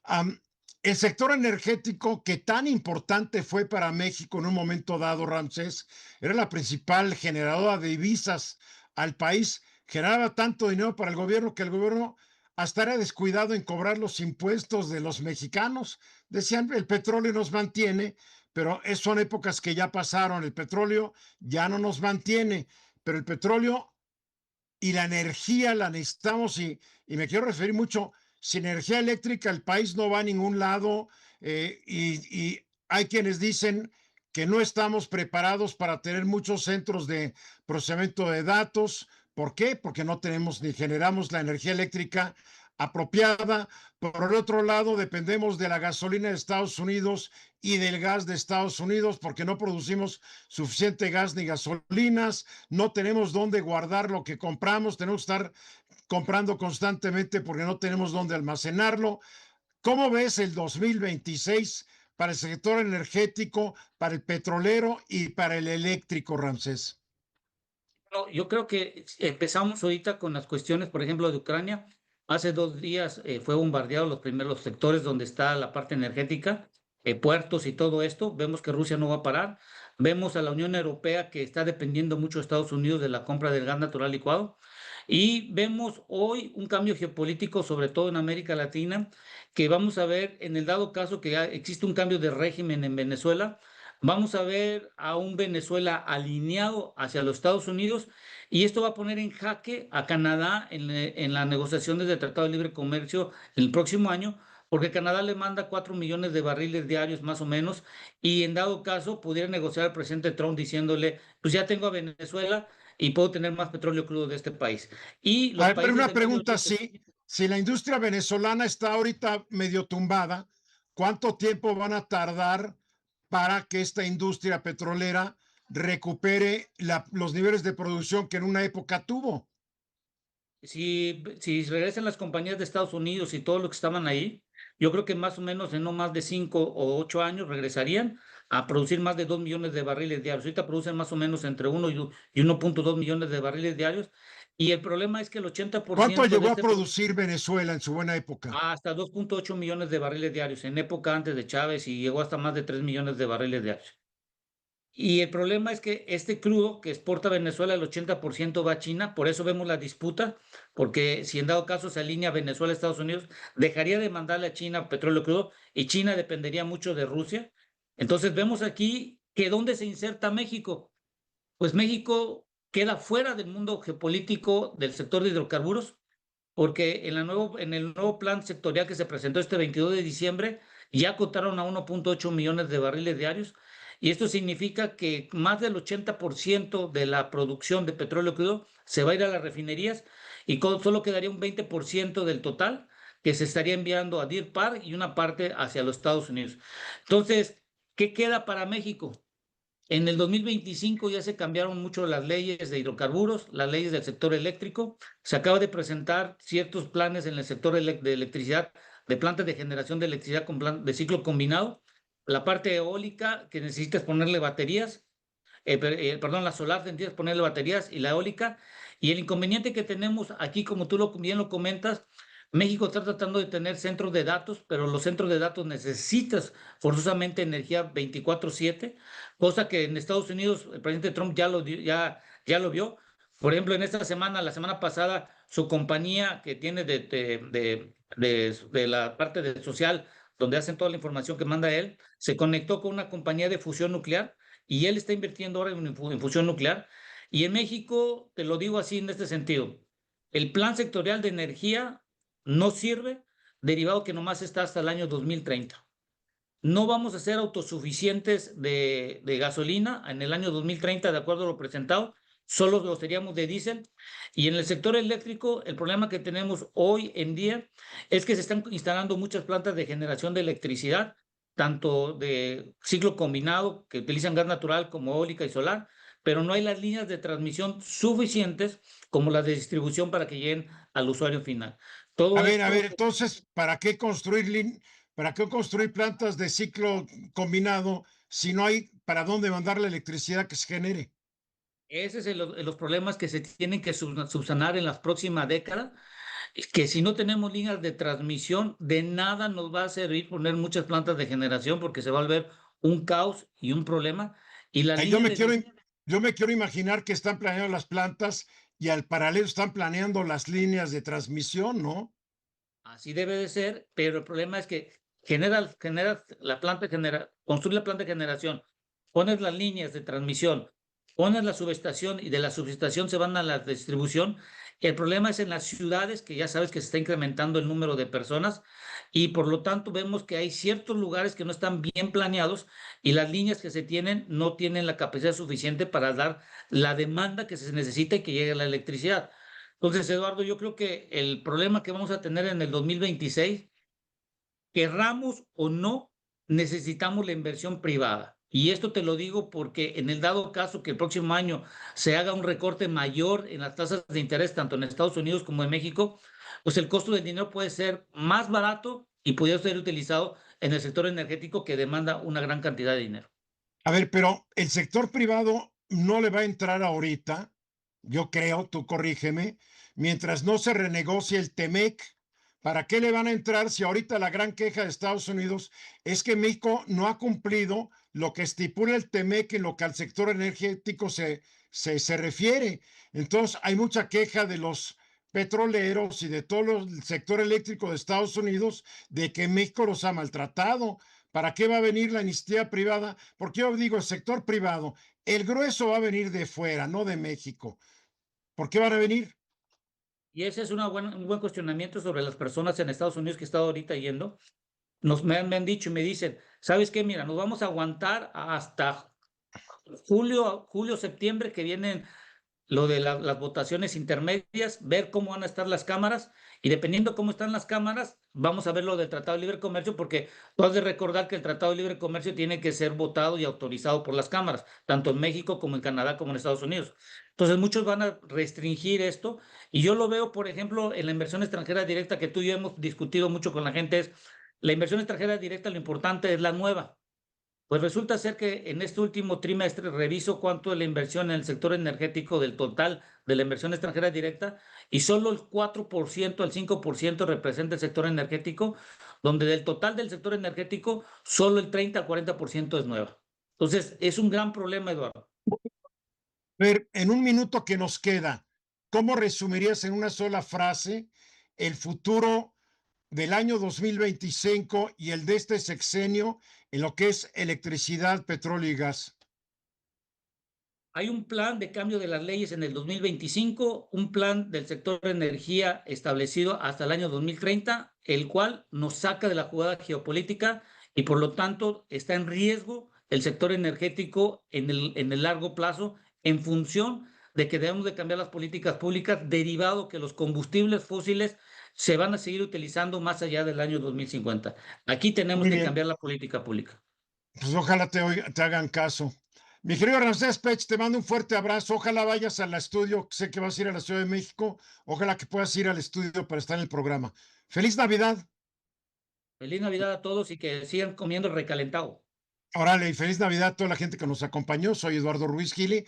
Am, el sector energético que tan importante fue para México en un momento dado, Ramsés, era la principal generadora de divisas al país. Generaba tanto dinero para el gobierno que el gobierno hasta era descuidado en cobrar los impuestos de los mexicanos. Decían, el petróleo nos mantiene, pero son épocas que ya pasaron. El petróleo ya no nos mantiene, pero el petróleo y la energía la necesitamos y me quiero referir mucho, sin energía eléctrica el país no va a ningún lado y hay quienes dicen que no estamos preparados para tener muchos centros de procesamiento de datos. ¿Por qué? Porque no tenemos ni generamos la energía eléctrica apropiada. Por el otro lado, dependemos de la gasolina de Estados Unidos y del gas de Estados Unidos porque no producimos suficiente gas ni gasolinas, no tenemos dónde guardar lo que compramos, tenemos que estar comprando constantemente porque no tenemos dónde almacenarlo. ¿Cómo ves el 2026 para el sector energético, para el petrolero y para el eléctrico, Ramsés? No, yo creo que empezamos ahorita con las cuestiones, por ejemplo, de Ucrania. Hace 2 días fue bombardeado los primeros sectores donde está la parte energética, puertos y todo esto. Vemos que Rusia no va a parar. Vemos a la Unión Europea que está dependiendo mucho de Estados Unidos de la compra del gas natural licuado. Y vemos hoy un cambio geopolítico, sobre todo en América Latina, que vamos a ver en el dado caso que ya existe un cambio de régimen en Venezuela. Vamos a ver a un Venezuela alineado hacia los Estados Unidos y esto va a poner en jaque a Canadá en las negociaciones de Tratado de Libre Comercio el próximo año, porque Canadá le manda 4 millones de barriles diarios más o menos y en dado caso pudiera negociar al presidente Trump diciéndole, pues ya tengo a Venezuela y puedo tener más petróleo crudo de este país. Y A los ver, pero países una del Medio pregunta, Oriente. si la industria venezolana está ahorita medio tumbada, ¿cuánto tiempo van a tardar para que esta industria petrolera recupere los niveles de producción que en una época tuvo? Si regresan las compañías de Estados Unidos y todos los que estaban ahí, yo creo que más o menos en no más de 5 o 8 años regresarían a producir más de 2 millones de barriles diarios. Ahorita producen más o menos entre 1 y 1,2 millones de barriles diarios. Y el problema es que el ochenta por ¿Cuánto ciento de llegó a este producir Venezuela en su buena época? hasta 2,8 millones de barriles diarios en época antes de Chávez y llegó hasta más de 3 millones de barriles diarios. Y el problema es que este crudo que exporta Venezuela, el 80% va a China, por eso vemos la disputa, porque si en dado caso se alinea Venezuela a Estados Unidos, dejaría de mandarle a China petróleo crudo y China dependería mucho de Rusia. Entonces vemos aquí que ¿dónde se inserta México? Pues México queda fuera del mundo geopolítico del sector de hidrocarburos, porque en el nuevo plan sectorial que se presentó este 22 de diciembre ya acotaron a 1,8 millones de barriles diarios y esto significa que más del 80% de la producción de petróleo crudo se va a ir a las refinerías y solo quedaría un 20% del total que se estaría enviando a Deer Park y una parte hacia los Estados Unidos. Entonces, ¿qué queda para México? En el 2025 ya se cambiaron mucho las leyes de hidrocarburos, las leyes del sector eléctrico. Se acaba de presentar ciertos planes en el sector de electricidad, de plantas de generación de electricidad con de ciclo combinado. La parte eólica, que necesitas ponerle baterías, perdón, la solar necesitas ponerle baterías y la eólica. Y el inconveniente que tenemos aquí, como tú bien lo comentas, México está tratando de tener centros de datos, pero los centros de datos necesitas forzosamente energía 24/7, cosa que en Estados Unidos el presidente Trump ya lo vio. Por ejemplo, en esta semana, la semana pasada, su compañía que tiene de la parte de social, donde hacen toda la información que manda él, se conectó con una compañía de fusión nuclear y él está invirtiendo ahora en fusión nuclear. Y en México, te lo digo así en este sentido, el plan sectorial de energía no sirve, derivado que nomás está hasta el año 2030. No vamos a ser autosuficientes de gasolina en el año 2030, de acuerdo a lo presentado, solo lo seríamos de diésel. Y en el sector eléctrico, el problema que tenemos hoy en día es que se están instalando muchas plantas de generación de electricidad, tanto de ciclo combinado, que utilizan gas natural como eólica y solar, pero no hay las líneas de transmisión suficientes como las de distribución para que lleguen al usuario final. Todo A esto. ver, entonces, para qué construir plantas de ciclo combinado si no hay para dónde mandar la electricidad que se genere? Ese es los problemas que se tienen que subsanar en la próxima década. que si no tenemos líneas de transmisión, de nada nos va a servir poner muchas plantas de generación porque se va a volver un caos y un problema. Y las Eh, Yo líneas me de quiero, energía, yo me quiero imaginar que están planeando las plantas y al paralelo están planeando las líneas de transmisión, ¿no? así debe de ser, pero el problema es que generas la planta, construir la planta de generación, pones las líneas de transmisión, pones la subestación y de la subestación se van a la distribución. El problema es en las ciudades, que ya sabes que se está incrementando el número de personas y por lo tanto vemos que hay ciertos lugares que no están bien planeados y las líneas que se tienen no tienen la capacidad suficiente para dar la demanda que se necesita y que llegue la electricidad. Entonces, Eduardo, yo creo que el problema que vamos a tener en el 2026, querramos o no, necesitamos la inversión privada. Y esto te lo digo porque en el dado caso que el próximo año se haga un recorte mayor en las tasas de interés, tanto en Estados Unidos como en México, pues el costo del dinero puede ser más barato y puede ser utilizado en el sector energético que demanda una gran cantidad de dinero. A ver, pero el sector privado no le va a entrar ahorita, yo creo, tú corrígeme, mientras no se renegocie el TEMEC. ¿Para qué le van a entrar si ahorita la gran queja de Estados Unidos es que México no ha cumplido lo que estipula el TEMEC en lo que al sector energético se refiere? Entonces, hay mucha queja de los petroleros y de todo el sector eléctrico de Estados Unidos de que México los ha maltratado. ¿Para qué va a venir la iniciativa privada? Porque yo digo, el sector privado, el grueso va a venir de fuera, no de México. ¿Por qué van a venir? Y ese es un buen cuestionamiento sobre las personas en Estados Unidos que he estado ahorita yendo. Me han dicho y me dicen, ¿sabes qué? Mira, nos vamos a aguantar hasta julio, septiembre, que vienen lo de las votaciones intermedias, ver cómo van a estar las cámaras y dependiendo cómo están las cámaras, vamos a ver lo del Tratado de Libre Comercio, porque tú has de recordar que el Tratado de Libre Comercio tiene que ser votado y autorizado por las cámaras, tanto en México como en Canadá como en Estados Unidos. Entonces muchos van a restringir esto y yo lo veo, por ejemplo, en la inversión extranjera directa que tú y yo hemos discutido mucho con la gente, es la inversión extranjera directa, lo importante es la nueva. Pues resulta ser que en este último trimestre reviso cuánto es la inversión en el sector energético del total de la inversión extranjera directa y solo el 4%, el 5% representa el sector energético, donde del total del sector energético solo el 30 al 40% es nueva. Entonces, es un gran problema, Eduardo. A ver, en un minuto que nos queda, ¿cómo resumirías en una sola frase el futuro del año 2025 y el de este sexenio en lo que es electricidad, petróleo y gas? Hay un plan de cambio de las leyes en el 2025, un plan del sector de energía establecido hasta el año 2030, el cual nos saca de la jugada geopolítica y por lo tanto está en riesgo el sector energético en el largo plazo en función de que debemos de cambiar las políticas públicas derivado que los combustibles fósiles se van a seguir utilizando más allá del año 2050. Aquí tenemos Muy que bien, cambiar la política pública. pues ojalá te hagan caso. Mi querido Ramsés Pech, te mando un fuerte abrazo. Ojalá vayas al estudio. Sé que vas a ir a la Ciudad de México. Ojalá que puedas ir al estudio para estar en el programa. ¡Feliz Navidad! Feliz Navidad a todos y que sigan comiendo recalentado. Órale, y feliz Navidad a toda la gente que nos acompañó. Soy Eduardo Ruiz Gili.